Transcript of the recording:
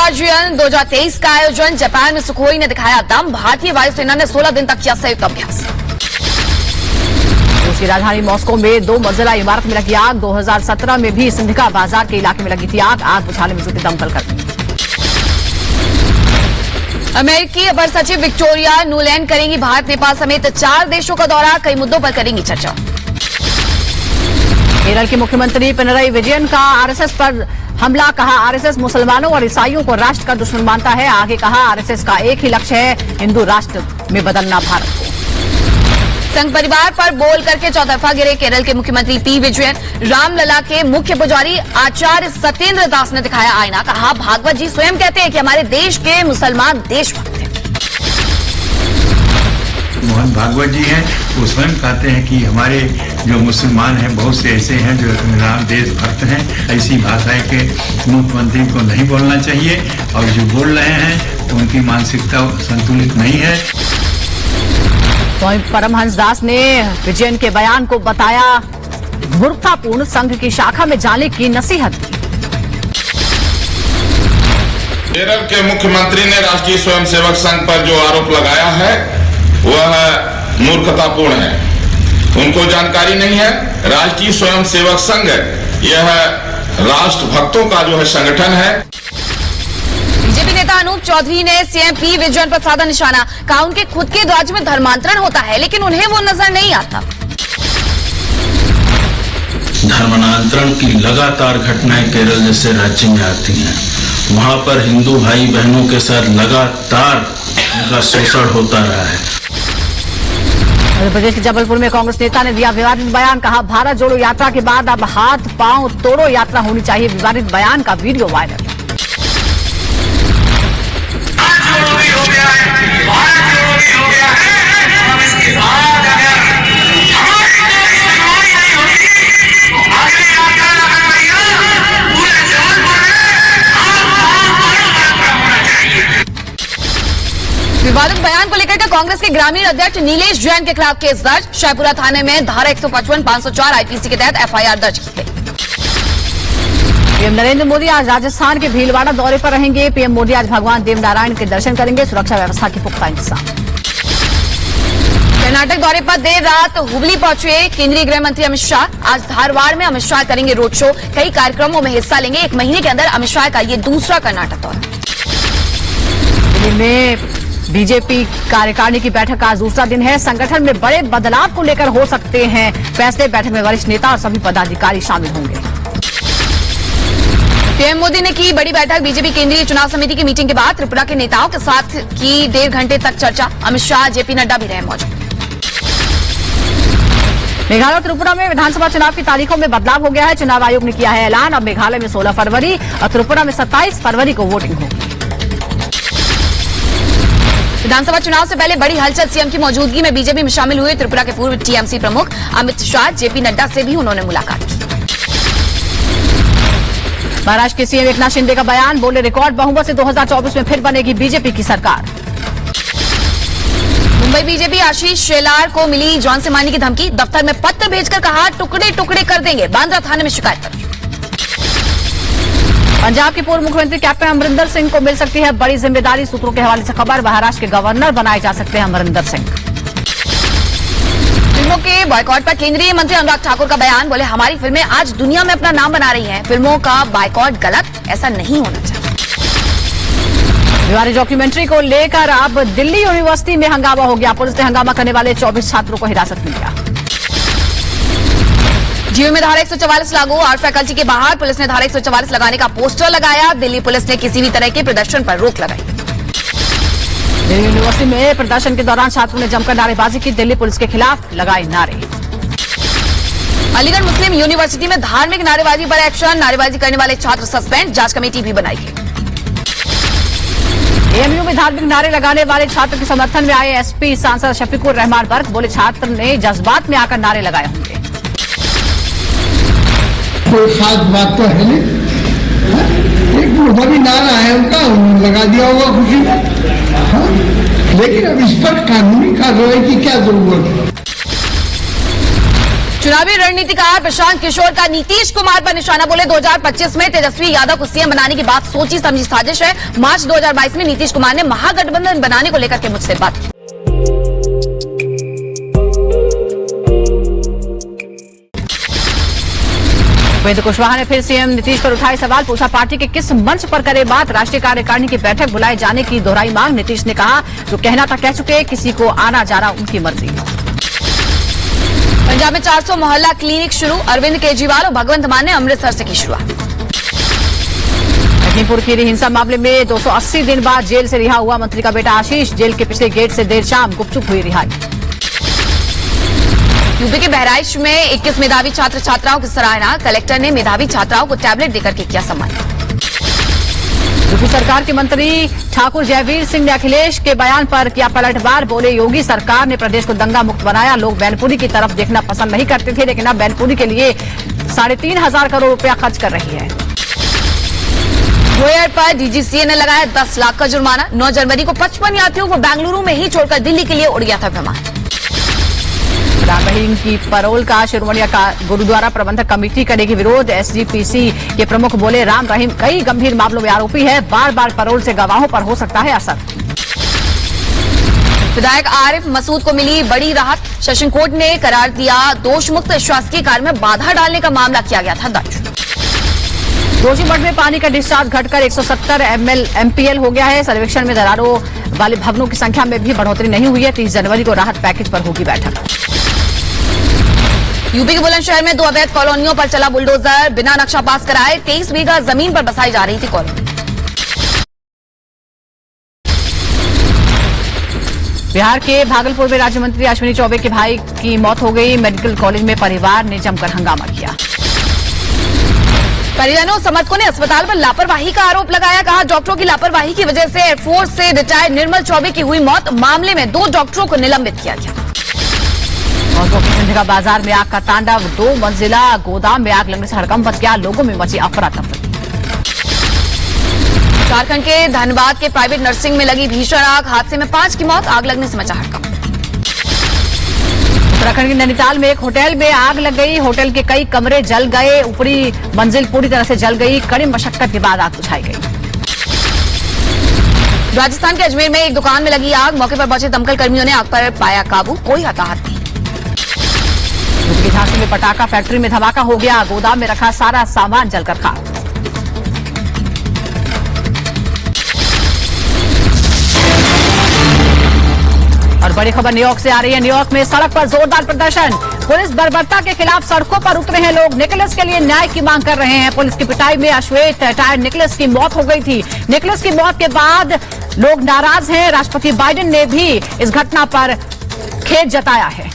Guardian 2023 का आयोजन Japan में सुखोई ने दिखाया दम। भारतीय वायुसेना ने 16 दिन तक किया संयुक्त अभ्यास। रूस की राजधानी मॉस्को में 2 मंजिला इमारत में लगी आग। 2017 में भी सिंधिका बाजार के इलाके में लगी थी आग। आग बुझाने में जुटे दमकल कर्मी। अमेरिकी अपर सचिव विक्टोरिया नुलैंड करेंगी भारत नेपाल समेत 4 देशों का दौरा। कई मुद्दों पर करेंगी चर्चा। केरल के मुख्यमंत्री पिनरई विजयन का आरएसएस पर हमला। कहा आरएसएस मुसलमानों और ईसाइयों को राष्ट्र का दुश्मन मानता है। आगे कहा आरएसएस का एक ही लक्ष्य है, हिंदू राष्ट्र में बदलना भारत को। संघ परिवार पर बोल करके चौतरफा गिरे केरल के मुख्यमंत्री पी विजयन। रामलला के मुख्य पुजारी आचार्य सत्येंद्र दास ने दिखाया आईना। कहा भागवत जी स्वयं कहते हैं कि हमारे देश के मुसलमान देशभक्त हैं। मोहन भागवत जी हैं, वो स्वयं कहते हैं कि हमारे जो मुसलमान हैं बहुत से ऐसे हैं जो राम देशभक्त हैं। ऐसी भाषाएं के मुख्यमंत्री को नहीं बोलना चाहिए और जो बोल रहे हैं तो उनकी मानसिकता संतुलित नहीं है। स्वामी परमहंस दास ने विजयन के बयान को बताया मूर्खतापूर्ण, संघ की शाखा में जाने की नसीहत की। केरल के मुख्यमंत्री ने राष्ट्रीय स्वयंसेवक संघ पर जो आरोप लगाया है वह मूर्खतापूर्ण है। उनको जानकारी नहीं है राष्ट्रीय स्वयंसेवक संघ यह राष्ट्रभक्तों का जो है संगठन है। बीजेपी नेता अनूप चौधरी ने सीएम पी विजयन पर साधा निशाना। कहा उनके खुद के राज्य में धर्मांतरण होता है लेकिन उन्हें वो नजर नहीं आता। धर्मांतरण की लगातार घटनाएं केरल जैसे राज्य में आती हैं। वहां पर हिंदू भाई बहनों के साथ लगातार उनका शोषण होता रहा है। मध्य प्रदेश के जबलपुर में कांग्रेस नेता ने दिया विवादित बयान। कहा भारत जोड़ो यात्रा के बाद अब हाथ पांव तोड़ो यात्रा होनी चाहिए। विवादित बयान का वीडियो वायरल। विवादित बयान को लेकर कांग्रेस के ग्रामीण अध्यक्ष नीलेश जैन के खिलाफ केस दर्ज। शाहपुरा थाने में धारा 155, 504 आईपीसी के तहत एफआईआर दर्ज की गई। पीएम नरेंद्र मोदी आज राजस्थान के भीलवाड़ा दौरे पर रहेंगे। पीएम मोदी आज भगवान देवनारायण के दर्शन करेंगे। सुरक्षा व्यवस्था की पुख्ता इंतजाम। कर्नाटक दौरे पर देर रात हुबली पहुंचे केंद्रीय गृह मंत्री अमित शाह। आज धारवाड़ में अमित शाह करेंगे रोड शो। कई कार्यक्रमों में हिस्सा लेंगे। 1 महीने के अंदर अमित शाह का ये दूसरा कर्नाटक दौरा। दिल्ली में बीजेपी कार्यकारिणी की बैठक का आज दूसरा दिन है। संगठन में बड़े बदलाव को लेकर हो सकते हैं फैसले। बैठक में वरिष्ठ नेता और सभी पदाधिकारी शामिल होंगे। पीएम मोदी ने की बड़ी बैठक। बीजेपी केंद्रीय चुनाव समिति की मीटिंग के बाद त्रिपुरा के नेताओं के साथ की 1.5 घंटे तक चर्चा। अमित शाह, जेपी नड्डा भी रहे मौजूद। मेघालय और त्रिपुरा में विधानसभा चुनाव की तारीखों में बदलाव हो गया है। चुनाव आयोग ने किया है ऐलान। अब मेघालय में 16 फरवरी और त्रिपुरा में 27 फरवरी को वोटिंग होगी। विधानसभा चुनाव से पहले बड़ी हलचल। सीएम की मौजूदगी में बीजेपी में शामिल हुए त्रिपुरा के पूर्व टीएमसी प्रमुख अमित शाह। जेपी नड्डा से भी उन्होंने मुलाकात की। महाराष्ट्र के सीएम एकनाथ शिंदे का बयान। बोले रिकॉर्ड बहुमत से 2024 में फिर बनेगी बीजेपी की सरकार। मुंबई बीजेपी आशीष शेलार को मिली जॉन सेमानी की धमकी। दफ्तर में पत्र भेजकर कहा टुकड़े टुकड़े कर देंगे। बांद्रा थाने में शिकायत दर्ज। पंजाब के पूर्व मुख्यमंत्री कैप्टन अमरिंदर सिंह को मिल सकती है बड़ी जिम्मेदारी। सूत्रों के हवाले से खबर। महाराष्ट्र के गवर्नर बनाए जा सकते हैं अमरिंदर सिंह। फिल्मों के बॉयकॉट पर केंद्रीय मंत्री अनुराग ठाकुर का बयान। बोले हमारी फिल्में आज दुनिया में अपना नाम बना रही हैं। फिल्मों का बॉयकॉट गलत, ऐसा नहीं होना चाहिए। विवादित डॉक्यूमेंट्री को लेकर अब दिल्ली यूनिवर्सिटी में हंगामा हो गया। पुलिस ने हंगामा करने वाले 24 छात्रों को हिरासत में लिया। जीओ में धारा 144 लागू। आर्ट फैकल्टी के बाहर पुलिस ने धारा 144 लगाने का पोस्टर लगाया। दिल्ली पुलिस ने किसी भी तरह के प्रदर्शन पर रोक लगाई। दिल्ली यूनिवर्सिटी में प्रदर्शन के दौरान छात्रों ने जमकर नारेबाजी की। दिल्ली पुलिस के खिलाफ लगाए नारे। अलीगढ़ मुस्लिम यूनिवर्सिटी में धार्मिक नारेबाजी पर एक्शन। नारेबाजी करने वाले छात्र सस्पेंड। जांच कमेटी भी बनाई गई। एएमयू में धार्मिक नारे लगाने वाले छात्र के समर्थन में आए एसपी सांसद शफीकुर रहमान बर्क। बोले छात्र ने जज्बात में आकर नारे लगाए होंगे। कोई खास बात तो है नहीं। एक प्रभावी नारा है उनका, लगा दिया होगा खुशी में। लेकिन अब इस पर कानूनी कार्रवाई की क्या जरूरत है। चुनावी रणनीतिकार प्रशांत किशोर का नीतीश कुमार पर निशाना, बोले 2025 में तेजस्वी यादव को सीएम बनाने की बात सोची समझी साजिश है। मार्च 2022 में नीतीश कुमार ने महागठबंधन बनाने को लेकर के मुझसे बात की। उपेंद्र कुशवाहा ने फिर सीएम नीतीश पर उठाए सवाल, पूछा पार्टी के किस मंच पर करे बात, राष्ट्रीय कार्यकारिणी की बैठक बुलाए जाने की दोहराई मांग। नीतीश ने कहा जो कहना था कह चुके, किसी को आना जाना उनकी मर्जी। पंजाब में 400 मोहल्ला क्लिनिक शुरू, अरविंद केजरीवाल और भगवंत मान ने अमृतसर से की शुरुआत। लखीमपुर खीरी हिंसा मामले में 280 दिन बाद जेल से रिहा हुआ मंत्री का बेटा आशीष, जेल के पिछले गेट से देर शाम गुपचुप हुई रिहाई। यूपी के बहराइच में 21 मेधावी छात्र छात्राओं की सराहना, कलेक्टर ने मेधावी छात्राओं को टैबलेट देकर के किया सम्मान। यूपी सरकार के मंत्री ठाकुर जयवीर सिंह ने अखिलेश के बयान पर किया पलटवार, बोले योगी सरकार ने प्रदेश को दंगा मुक्त बनाया, लोग बैनपुरी की तरफ देखना पसंद नहीं करते थे, लेकिन अब बैनपुरी के लिए 3,500 करोड़ रुपया खर्च कर रही है। गोयर पर डीजीसीए ने लगाया 10 लाख का जुर्माना, 9 जनवरी को 55 यात्रियों को बेंगलुरु में ही छोड़कर दिल्ली के लिए उड़ गया था विमान। राम रहीम की पैरोल का शिरोमणि गुरुद्वारा प्रबंधक कमेटी करेगी विरोध, एसजीपीसी के प्रमुख बोले राम रहीम कई गंभीर मामलों में आरोपी है, बार बार पैरोल से गवाहों पर हो सकता है असर। विधायक आरिफ मसूद को मिली बड़ी राहत, सेशन कोर्ट ने करार दिया दोष मुक्त शासकीय कार्य में बाधा डालने का मामला किया गया था दर्ज। जोशीमठ में पानी का डिस्चार्ज घटकर 170 MPL हो गया है, सर्वेक्षण में दरारों वाले भवनों की संख्या में भी बढ़ोतरी नहीं हुई है। 30 जनवरी को राहत पैकेज पर होगी बैठक। यूपी के बुलंदशहर में 2 अवैध कॉलोनियों पर चला बुलडोजर, बिना नक्शा पास कराए 23 बीघा जमीन पर बसाई जा रही थी कॉलोनी। बिहार के भागलपुर में राज्य मंत्री अश्विनी चौबे के भाई की मौत हो गई, मेडिकल कॉलेज में परिवार ने जमकर हंगामा किया। परिजनों समर्थकों ने अस्पताल पर लापरवाही का आरोप लगाया, कहा डॉक्टरों की लापरवाही की वजह से एयरफोर्स से रिटायर्ड निर्मल चौबे की हुई मौत, मामले में 2 डॉक्टरों को निलंबित किया गया। सिंधिका बाजार में आग का तांडव, 2 मंजिला गोदाम में आग लगने से हड़कंप मच गया, लोगों में मची अफरा तफरी। झारखंड के धनबाद के प्राइवेट नर्सिंग में लगी भीषण आग, हादसे में 5 की मौत, आग लगने से मचा हड़कंप। उत्तराखंड के नैनीताल में एक होटल में आग लग गई, होटल के कई कमरे जल गए, ऊपरी मंजिल पूरी तरह से जल गई, कड़ी मशक्कत के बाद आग बुझाई गई। राजस्थान के अजमेर में एक दुकान में लगी आग, मौके पर पहुंचे दमकल कर्मियों ने आग पर पाया काबू, कोई हताहत नहीं। झांसी में पटाखा फैक्ट्री में धमाका हो गया, गोदाम में रखा सारा सामान जलकर खाक। और बड़ी खबर न्यूयॉर्क से आ रही है, न्यूयॉर्क में सड़क पर जोरदार प्रदर्शन, पुलिस बर्बरता के खिलाफ सड़कों पर उतरे हैं लोग, निकोलस के लिए न्याय की मांग कर रहे हैं। पुलिस की पिटाई में अश्वेत टायर्ड निकोलस की मौत हो गई थी। निकोलस की मौत के बाद लोग नाराज हैं, राष्ट्रपति बाइडेन ने भी इस घटना पर खेद जताया है।